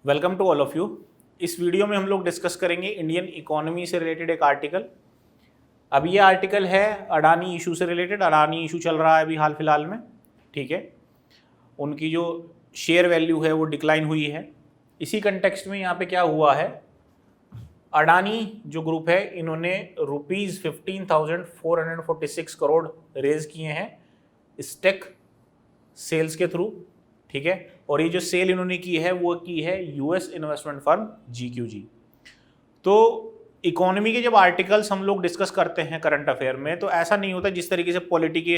Welcome to all of you. इस video में हम लोग डिस्कस करेंगे इंडियन इकोनॉमी से रिलेटेड एक आर्टिकल। अब ये आर्टिकल है अडानी इशू से रिलेटेड। अडानी इशू चल रहा है अभी हाल फिलहाल में, ठीक है। उनकी जो शेयर वैल्यू है वो डिक्लाइन हुई है। इसी कंटेक्स्ट में यहाँ पे क्या हुआ है, अडानी जो ग्रुप है इन्होंने ₹15,446 करोड़ रेज किए हैं स्टेक सेल्स के थ्रू, ठीक है। और ये जो सेल इन्होंने की है वो की है यूएस इन्वेस्टमेंट फर्म GQG। तो इकोनॉमी के जब आर्टिकल्स हम लोग डिस्कस करते हैं करंट अफेयर में, तो ऐसा नहीं होता जिस तरीके से पॉलिटी के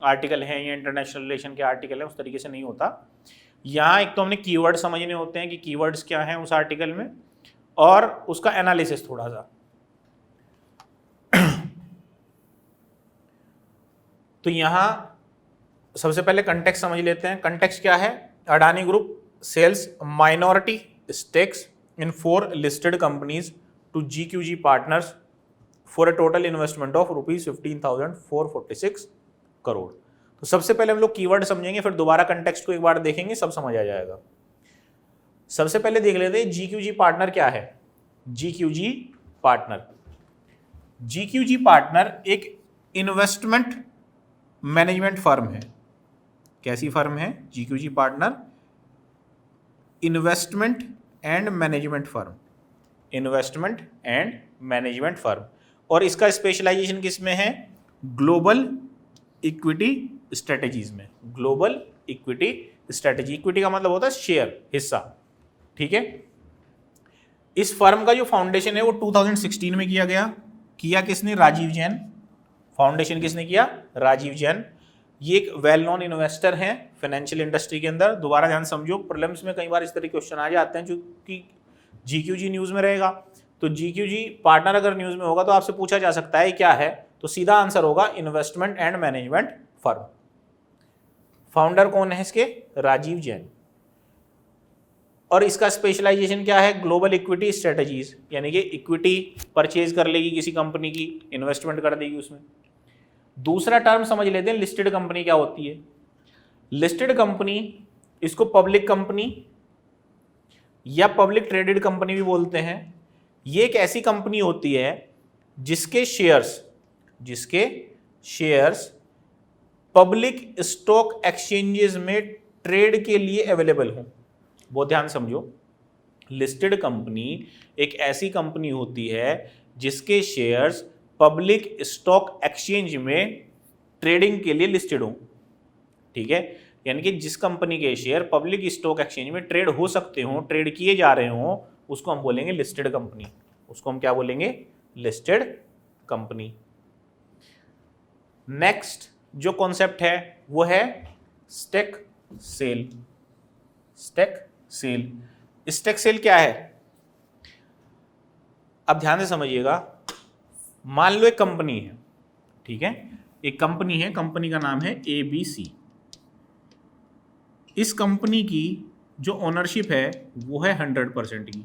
आर्टिकल हैं या इंटरनेशनल रिलेशन के आर्टिकल हैं उस तरीके से नहीं होता। यहाँ एक तो हमने कीवर्ड समझने होते हैं कि कीवर्ड्स क्या हैं उस आर्टिकल में, और उसका एनालिसिस थोड़ा सा। तो यहाँ सबसे पहले कंटेक्स्ट समझ लेते हैं। कंटेक्स्ट क्या है, Adani group sells minority stakes in 4 listed companies to GQG partners for a total investment of ₹15,446 crore. तो सबसे पहले हम लोग कीवर्ड समझेंगे, फिर दोबारा कंटेक्स्ट को एक बार देखेंगे, सब समझ आ जाएगा। सबसे पहले देख लेते हैं GQG पार्टनर क्या है। GQG पार्टनर एक इन्वेस्टमेंट मैनेजमेंट फर्म है। कैसी फर्म है GQG partner? Investment and management firm. और इसका स्पेशलाइजेशन किस में है? ग्लोबल इक्विटी स्ट्रेटेजीज में। ग्लोबल इक्विटी स्ट्रेटेजी, इक्विटी का मतलब होता है शेयर, हिस्सा, ठीक है। इस फर्म का जो फाउंडेशन है वो 2016 में किया गया। किया किसने? राजीव जैन। फाउंडेशन किसने किया? राजीव जैन। ये एक वेल नोन इन्वेस्टर हैं फाइनेंशियल इंडस्ट्री के अंदर। दोबारा ध्यान समझो, प्रीलिम्स में कई बार इस तरह के क्वेश्चन आ जाते हैं, जो कि GQG न्यूज में रहेगा। तो GQG पार्टनर अगर न्यूज में होगा तो आपसे पूछा जा सकता है क्या है, तो सीधा आंसर होगा investment and management firm. Founder कौन है इसके? राजीव जैन। और इसका स्पेशलाइजेशन क्या है? ग्लोबल इक्विटी स्ट्रेटेजीज, यानी कि इक्विटी परचेज कर लेगी किसी कंपनी की, इन्वेस्टमेंट कर देगी उसमें। दूसरा टर्म समझ लेते हैं, लिस्टेड कंपनी क्या होती है। लिस्टेड कंपनी, इसको पब्लिक कंपनी या पब्लिक ट्रेडेड कंपनी भी बोलते हैं। ये एक ऐसी कंपनी होती है जिसके शेयर्स पब्लिक स्टॉक एक्सचेंजेस में ट्रेड के लिए अवेलेबल हों। बहुत ध्यान समझो, लिस्टेड कंपनी एक ऐसी कंपनी होती है जिसके शेयर्स पब्लिक स्टॉक एक्सचेंज में ट्रेडिंग के लिए लिस्टेड हो, ठीक है। यानी कि जिस कंपनी के शेयर पब्लिक स्टॉक एक्सचेंज में ट्रेड हो सकते हो, ट्रेड किए जा रहे हो, उसको हम बोलेंगे लिस्टेड कंपनी। उसको हम क्या बोलेंगे? Listed company. नेक्स्ट जो कॉन्सेप्ट है वो है स्टेक सेल। स्टेक सेल क्या है? अब ध्यान से समझिएगा। मान लो एक कंपनी है, ठीक है, एक कंपनी है, कंपनी का नाम है ABC। इस कंपनी की जो ओनरशिप है वो है 100% की।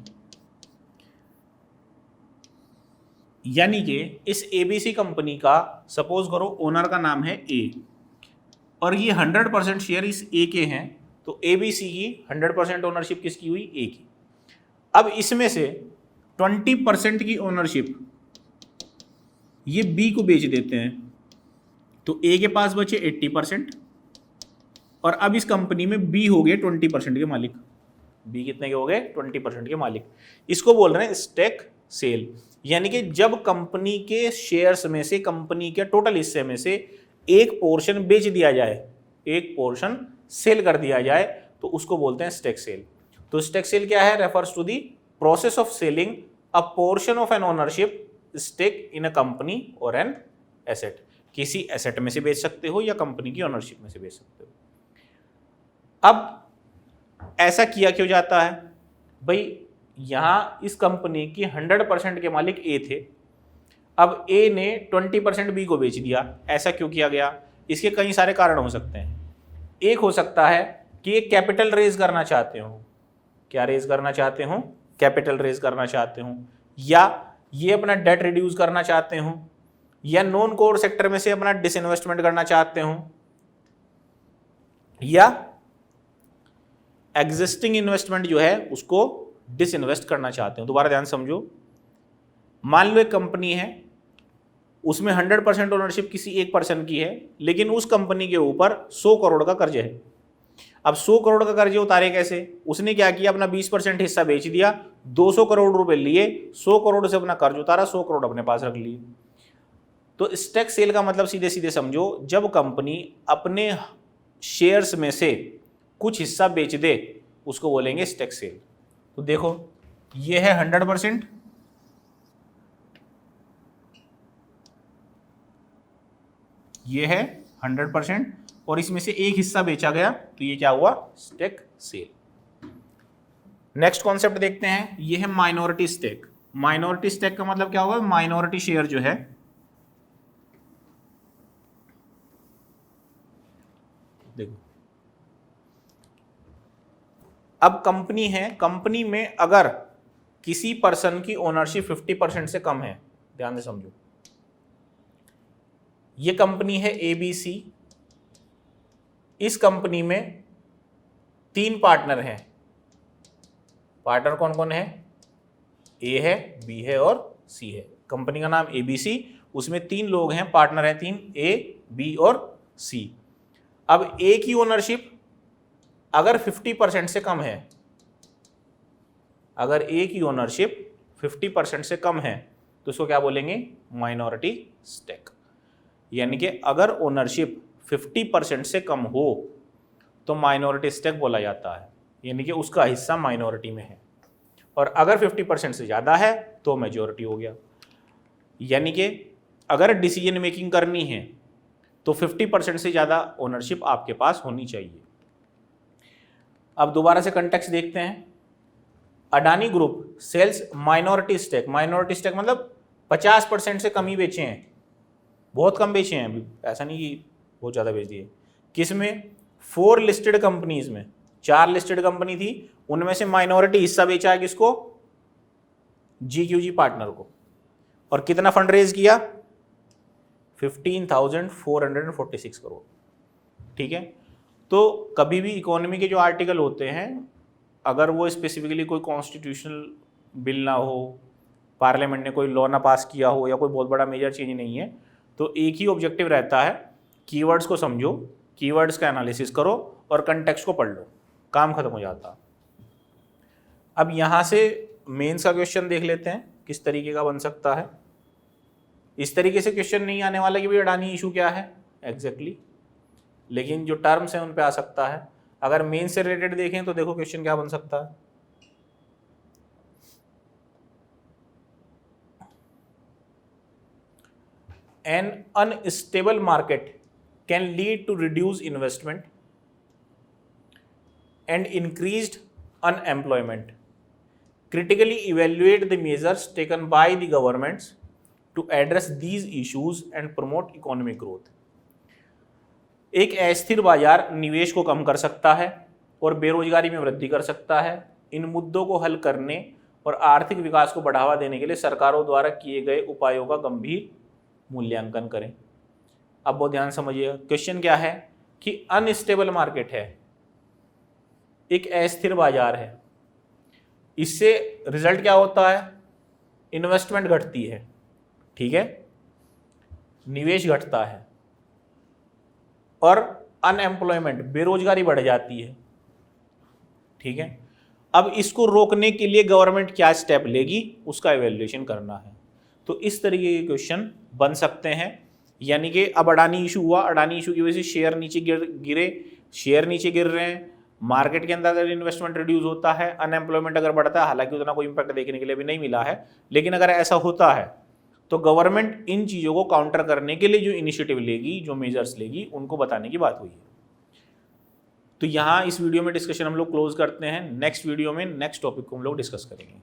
यानी कि इस ABC कंपनी का सपोज करो ओनर का नाम है A, और ये 100% शेयर इस A के हैं, तो ABC की 100% ओनरशिप किसकी हुई? A की। अब इसमें से 20% की ओनरशिप ये B को बेच देते हैं, तो A के पास बचे 80%, और अब इस कंपनी में B हो गए 20% के मालिक। B कितने के हो गए? 20% के मालिक। इसको बोल रहे हैं स्टेक सेल। यानी कि जब कंपनी के शेयर्स में से, कंपनी के टोटल हिस्से में से एक पोर्शन बेच दिया जाए, एक पोर्शन सेल कर दिया जाए, तो उसको बोलते हैं स्टेक सेल। तो स्टेक सेल क्या है? Refers to the process of selling a portion of an ownership stake in a company और एन एसेट। किसी एसेट में से बेच सकते हो या कंपनी की ओनरशिप में से बेच सकते हो। अब ऐसा किया क्यों जाता है भाई? यहां इस कंपनी की 100% के मालिक A थे, अब A ने 20% B को बेच दिया। ऐसा क्यों किया गया? इसके कई सारे कारण हो सकते हैं। एक हो सकता है कि ये कैपिटल रेज करना चाहते हो। क्या रेज करना चाहते हो? कैपिटल रेज करना चाहते हो, या ये अपना डेट रिड्यूस करना चाहते हो, या नॉन कोर सेक्टर में से अपना डिसइन्वेस्टमेंट करना चाहते हो, या एग्जिस्टिंग इन्वेस्टमेंट जो है उसको डिसइन्वेस्ट करना चाहते हो। दोबारा ध्यान समझो, मान लो एक कंपनी है, उसमें 100% ओनरशिप किसी एक पर्सन की है, लेकिन उस कंपनी के ऊपर 100 करोड़ का कर्ज है। अब 100 करोड़ का कर्ज उतारे कैसे? उसने क्या किया, अपना 20% हिस्सा बेच दिया, 200 करोड़ रुपए लिए, 100 करोड़ से अपना कर्ज उतारा, 100 करोड़ अपने पास रख लिए। तो स्टैक सेल का मतलब सीधे सीधे समझो, जब कंपनी अपने शेयर्स में से कुछ हिस्सा बेच दे उसको बोलेंगे स्टैक सेल। तो देखो ये है 100%, ये है 100%, और इसमें से एक हिस्सा बेचा गया, तो ये क्या हुआ, स्टैक सेल। नेक्स्ट कॉन्सेप्ट देखते हैं, ये है माइनॉरिटी स्टेक। माइनॉरिटी स्टेक का मतलब क्या होगा, माइनॉरिटी शेयर जो है, देखो अब कंपनी है, कंपनी में अगर किसी पर्सन की ओनरशिप 50% से कम है, ध्यान से समझो, ये कंपनी है ABC, इस कंपनी में 3 पार्टनर हैं। पार्टनर कौन कौन है, A है, B है और C है। कंपनी का नाम ABC, उसमें 3 लोग हैं, पार्टनर हैं 3, A, B और C। अब A की ओनरशिप अगर 50% से कम है, अगर A की ओनरशिप 50% से कम है तो इसको क्या बोलेंगे, माइनॉरिटी स्टेक। यानी कि अगर ओनरशिप 50% से कम हो तो माइनॉरिटी स्टेक बोला जाता है, यानी कि उसका हिस्सा माइनॉरिटी में है। और अगर 50% से ज़्यादा है तो मेजॉरिटी हो गया। यानी कि अगर डिसीजन मेकिंग करनी है तो 50% से ज़्यादा ओनरशिप आपके पास होनी चाहिए। अब दोबारा से कंटेक्स्ट देखते हैं, Adani group sells minority stake. Minority stake मतलब 50% से कम ही बेचे हैं, बहुत कम बेचे हैं, अभी ऐसा नहीं कि बहुत ज़्यादा बेच दिए। किसमें, 4 लिस्टेड कंपनीज में, 4 लिस्टेड कंपनी थी, उनमें से माइनॉरिटी हिस्सा बेचा है किसको, GQG पार्टनर को। और कितना फंड रेज किया, 15,446 करोड़। ठीक है, तो कभी भी इकोनॉमी के जो आर्टिकल होते हैं, अगर वो स्पेसिफिकली कोई कॉन्स्टिट्यूशनल बिल ना हो, पार्लियामेंट ने कोई लॉ ना पास किया हो, या कोई बहुत बड़ा मेजर चेंज नहीं है, तो एक ही ऑब्जेक्टिव रहता है, कीवर्ड्स को समझो, कीवर्ड्स का एनालिसिस करो और कंटेक्स्ट को पढ़ लो, काम खत्म हो जाता। अब यहाँ से मेंस का क्वेश्चन देख लेते हैं किस तरीके का बन सकता है। इस तरीके से क्वेश्चन नहीं आने वाला कि भाई अडानी इशू क्या है एग्जैक्टली, लेकिन जो टर्म्स हैं उन पे आ सकता है। अगर मेन से रिलेटेड देखें तो देखो क्वेश्चन क्या बन सकता है, an unstable market can lead to reduced investment and increased unemployment. Critically evaluate the measures taken by the governments to address these issues and promote economic growth. एक अस्थिर बाजार निवेश को कम कर सकता है और बेरोजगारी में वृद्धि कर सकता है। इन मुद्दों को हल करने और आर्थिक विकास को बढ़ावा देने के लिए सरकारों द्वारा किए गए उपायों का गंभीर मूल्यांकन करें। अब बहुत ध्यान समझिएगा, क्वेश्चन क्या है कि अनस्टेबल मार्केट है, एक अस्थिर बाजार है, इससे रिजल्ट क्या होता है, इन्वेस्टमेंट घटती है, ठीक है, निवेश घटता है, और अनएम्प्लॉयमेंट बेरोजगारी बढ़ जाती है, ठीक है। अब इसको रोकने के लिए गवर्नमेंट क्या स्टेप लेगी उसका इवैल्यूएशन करना है। तो इस तरीके के क्वेश्चन बन सकते हैं। यानी कि अब अडानी इशू हुआ, अडानी इशू की वजह से शेयर नीचे गिरे, शेयर नीचे गिर रहे हैं, मार्केट के अंदर अगर इन्वेस्टमेंट रिड्यूस होता है, अनएम्प्लॉयमेंट अगर बढ़ता है, हालांकि उतना कोई इंपैक्ट देखने के लिए भी नहीं मिला है, लेकिन अगर ऐसा होता है तो गवर्नमेंट इन चीज़ों को काउंटर करने के लिए जो इनिशिएटिव लेगी, जो मेजर्स लेगी, उनको बताने की बात हुई है। तो यहाँ इस वीडियो में डिस्कशन हम लोग क्लोज करते हैं। नेक्स्ट वीडियो में नेक्स्ट टॉपिक को हम लोग डिस्कस करेंगे।